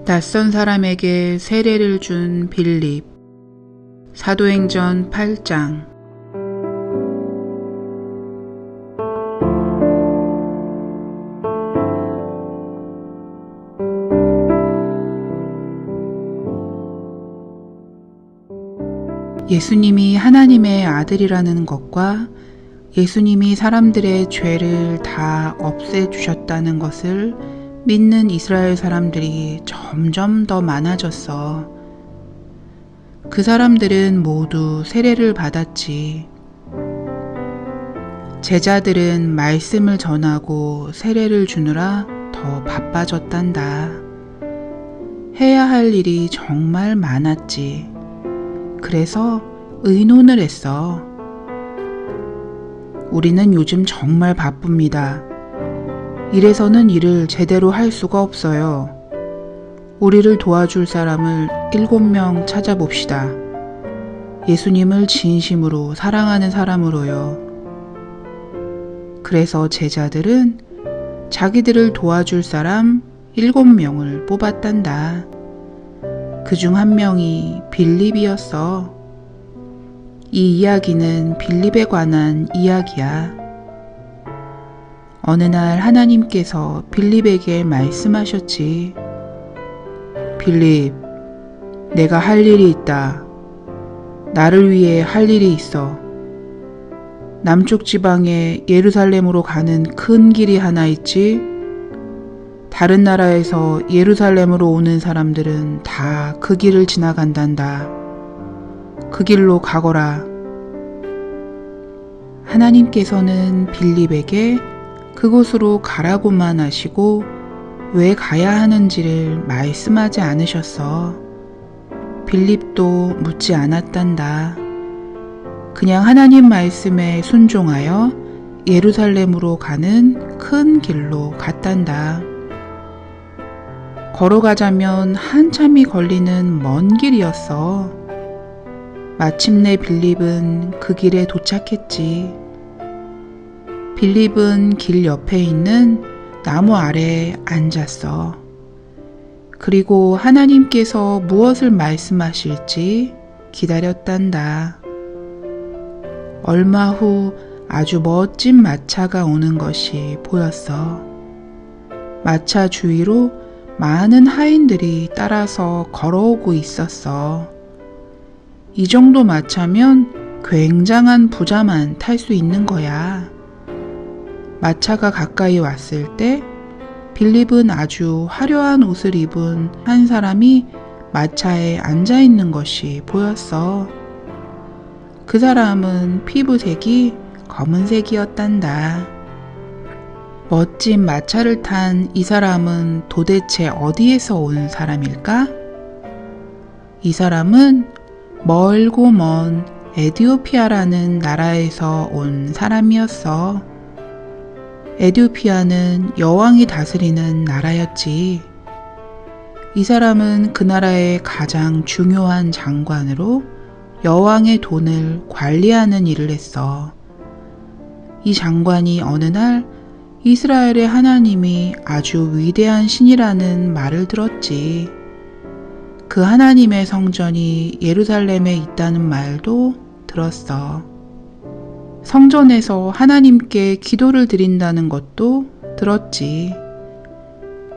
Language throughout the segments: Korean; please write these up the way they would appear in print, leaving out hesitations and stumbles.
낯선 사람에게 세례를 준 빌립. 사도행전 8장. 예수님이 하나님의 아들이라는 것과 예수님이 사람들의 죄를 다 없애주셨다는 것을 믿는 이스라엘 사람들이 점점 더 많아졌어. 그 사람들은 모두 세례를 받았지. 제자들은 말씀을 전하고 세례를 주느라 더 바빠졌단다. 해야 할 일이 정말 많았지. 그래서 의논을 했어. 우리는 요즘 정말 바쁩니다. 이래서는 일을 제대로 할 수가 없어요. 우리를 도와줄 사람을 7명 찾아봅시다. 예수님을 진심으로 사랑하는 사람으로요. 그래서 제자들은 자기들을 도와줄 사람 7명을 뽑았단다. 그중 한 명이 빌립이었어. 이 이야기는 빌립에 관한 이야기야. 어느 날 하나님께서 빌립에게 말씀하셨지. 빌립, 내가 할 일이 있다. 나를 위해 할 일이 있어. 남쪽 지방에 예루살렘으로 가는 큰 길이 하나 있지? 다른 나라에서 예루살렘으로 오는 사람들은 다 그 길을 지나간단다. 그 길로 가거라. 하나님께서는 빌립에게 그곳으로 가라고만 하시고 왜 가야 하는지를 말씀하지 않으셨어. 빌립도 묻지 않았단다. 그냥 하나님 말씀에 순종하여 예루살렘으로 가는 큰 길로 갔단다. 걸어가자면 한참이 걸리는 먼 길이었어. 마침내 빌립은 그 길에 도착했지. 빌립은 길 옆에 있는 나무 아래에 앉았어. 그리고 하나님께서 무엇을 말씀하실지 기다렸단다. 얼마 후 아주 멋진 마차가 오는 것이 보였어. 마차 주위로 많은 하인들이 따라서 걸어오고 있었어. 이 정도 마차면 굉장한 부자만 탈 수 있는 거야. 마차가 가까이 왔을 때 빌립은 아주 화려한 옷을 입은 한 사람이 마차에 앉아 있는 것이 보였어. 그 사람은 피부색이 검은색이었단다. 멋진 마차를 탄 이 사람은 도대체 어디에서 온 사람일까? 이 사람은 멀고 먼 에티오피아라는 나라에서 온 사람이었어. 에티오피아는 여왕이 다스리는 나라였지. 이 사람은 그 나라의 가장 중요한 장관으로 여왕의 돈을 관리하는 일을 했어. 이 장관이 어느 날 이스라엘의 하나님이 아주 위대한 신이라는 말을 들었지. 그 하나님의 성전이 예루살렘에 있다는 말도 들었어. 성전에서 하나님께 기도를 드린다는 것도 들었지.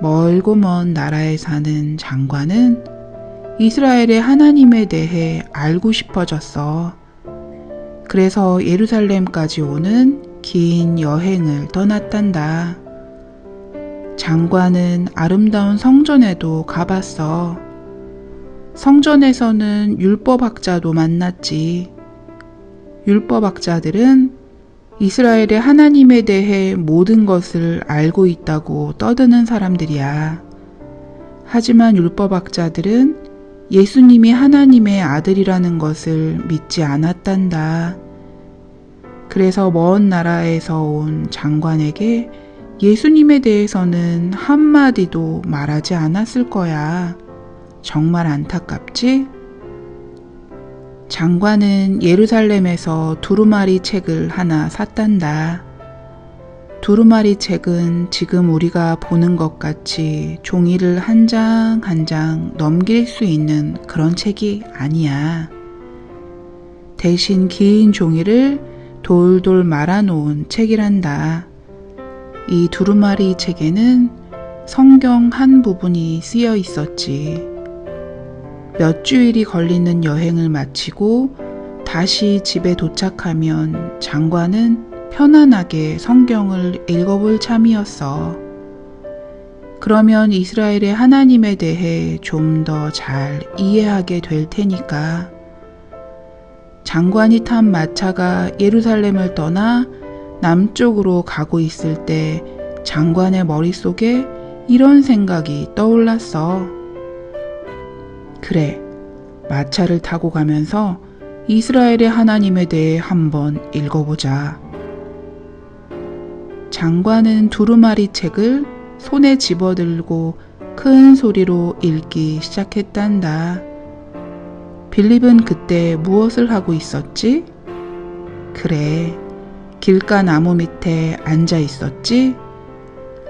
멀고 먼 나라에 사는 장관은 이스라엘의 하나님에 대해 알고 싶어졌어. 그래서 예루살렘까지 오는 긴 여행을 떠났단다. 장관은 아름다운 성전에도 가봤어. 성전에서는 율법학자도 만났지. 율법학자들은 이스라엘의 하나님에 대해 모든 것을 알고 있다고 떠드는 사람들이야. 하지만 율법학자들은 예수님이 하나님의 아들이라는 것을 믿지 않았단다. 그래서 먼 나라에서 온 장관에게 예수님에 대해서는 한마디도 말하지 않았을 거야. 정말 안타깝지? 장관은 예루살렘에서 두루마리 책을 하나 샀단다. 두루마리 책은 지금 우리가 보는 것 같이 종이를 한 장 한 장 넘길 수 있는 그런 책이 아니야. 대신 긴 종이를 돌돌 말아놓은 책이란다. 이 두루마리 책에는 성경 한 부분이 쓰여 있었지. 몇 주일이 걸리는 여행을 마치고 다시 집에 도착하면 장관은 편안하게 성경을 읽어볼 참이었어. 그러면 이스라엘의 하나님에 대해 좀 더 잘 이해하게 될 테니까. 장관이 탄 마차가 예루살렘을 떠나 남쪽으로 가고 있을 때 장관의 머릿속에 이런 생각이 떠올랐어. 그래, 마차를 타고 가면서 이스라엘의 하나님에 대해 한번 읽어보자. 장관은 두루마리 책을 손에 집어들고 큰 소리로 읽기 시작했단다. 빌립은 그때 무엇을 하고 있었지? 그래, 길가 나무 밑에 앉아 있었지?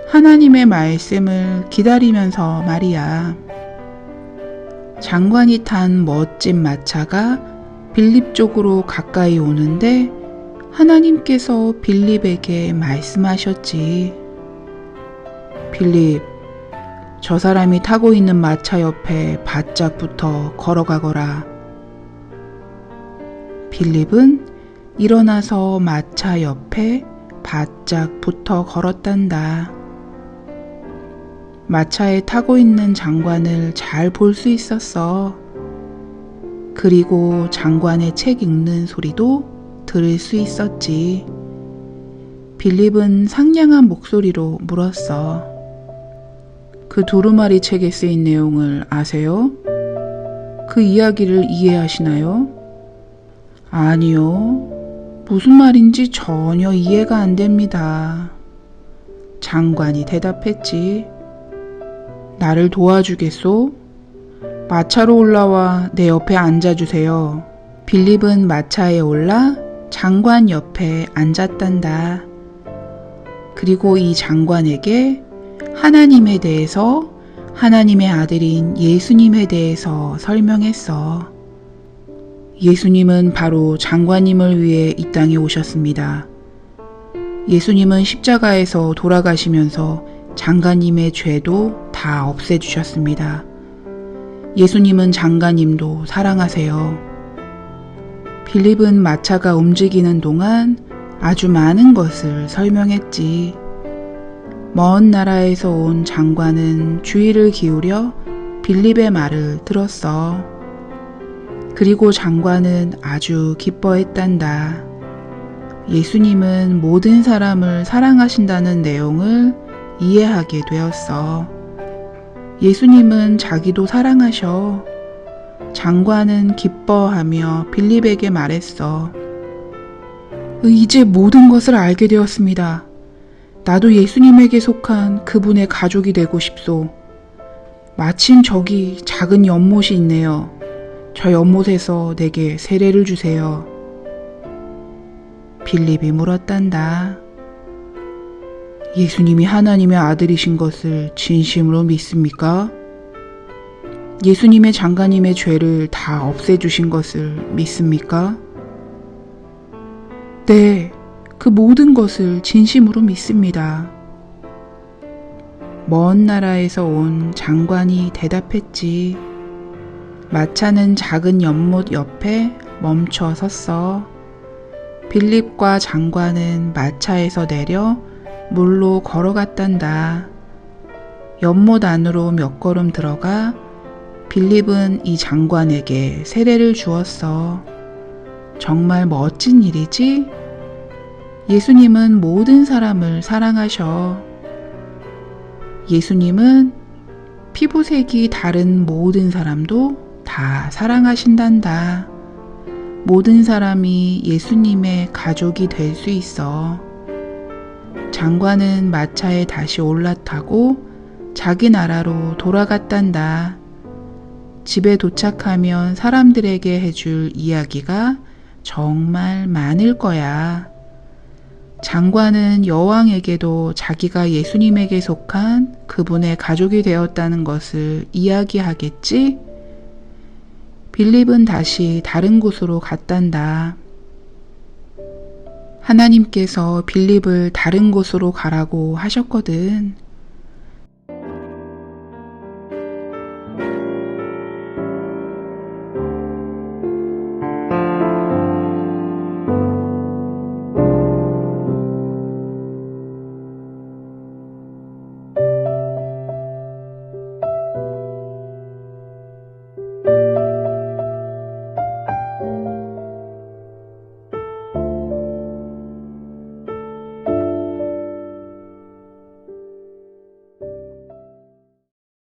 하나님의 말씀을 기다리면서 말이야. 장관이 탄 멋진 마차가 빌립 쪽으로 가까이 오는데 하나님께서 빌립에게 말씀하셨지. 빌립, 저 사람이 타고 있는 마차 옆에 바짝 붙어 걸어가거라. 빌립은 일어나서 마차 옆에 바짝 붙어 걸었단다. 마차에 타고 있는 장관을 잘 볼 수 있었어. 그리고 장관의 책 읽는 소리도 들을 수 있었지. 빌립은 상냥한 목소리로 물었어. 그 두루마리 책에 쓰인 내용을 아세요? 그 이야기를 이해하시나요? 아니요. 무슨 말인지 전혀 이해가 안 됩니다. 장관이 대답했지. 나를 도와주겠소? 마차로 올라와 내 옆에 앉아주세요. 빌립은 마차에 올라 장관 옆에 앉았단다. 그리고 이 장관에게 하나님에 대해서, 하나님의 아들인 예수님에 대해서 설명했어. 예수님은 바로 장관님을 위해 이 땅에 오셨습니다. 예수님은 십자가에서 돌아가시면서 장관님의 죄도 다 없애주셨습니다. 예수님은 장관님도 사랑하세요. 빌립은 마차가 움직이는 동안 아주 많은 것을 설명했지. 먼 나라에서 온 장관은 주의를 기울여 빌립의 말을 들었어. 그리고 장관은 아주 기뻐했단다. 예수님은 모든 사람을 사랑하신다는 내용을 이해하게 되었어. 예수님은 자기도 사랑하셔. 장관은 기뻐하며 빌립에게 말했어. 이제 모든 것을 알게 되었습니다. 나도 예수님에게 속한 그분의 가족이 되고 싶소. 마침 저기 작은 연못이 있네요. 저 연못에서 내게 세례를 주세요. 빌립이 물었단다. 예수님이 하나님의 아들이신 것을 진심으로 믿습니까? 예수님의 장관님의 죄를 다 없애주신 것을 믿습니까? 네, 그 모든 것을 진심으로 믿습니다. 먼 나라에서 온 장관이 대답했지. 마차는 작은 연못 옆에 멈춰 섰어. 빌립과 장관은 마차에서 내려 물로 걸어갔단다. 연못 안으로 몇 걸음 들어가 빌립은 이 장관에게 세례를 주었어. 정말 멋진 일이지? 예수님은 모든 사람을 사랑하셔. 예수님은 피부색이 다른 모든 사람도 다 사랑하신단다. 모든 사람이 예수님의 가족이 될 수 있어. 장관은 마차에 다시 올라타고 자기 나라로 돌아갔단다. 집에 도착하면 사람들에게 해줄 이야기가 정말 많을 거야. 장관은 여왕에게도 자기가 예수님에게 속한 그분의 가족이 되었다는 것을 이야기하겠지? 빌립은 다시 다른 곳으로 갔단다. 하나님께서 빌립을 다른 곳으로 가라고 하셨거든.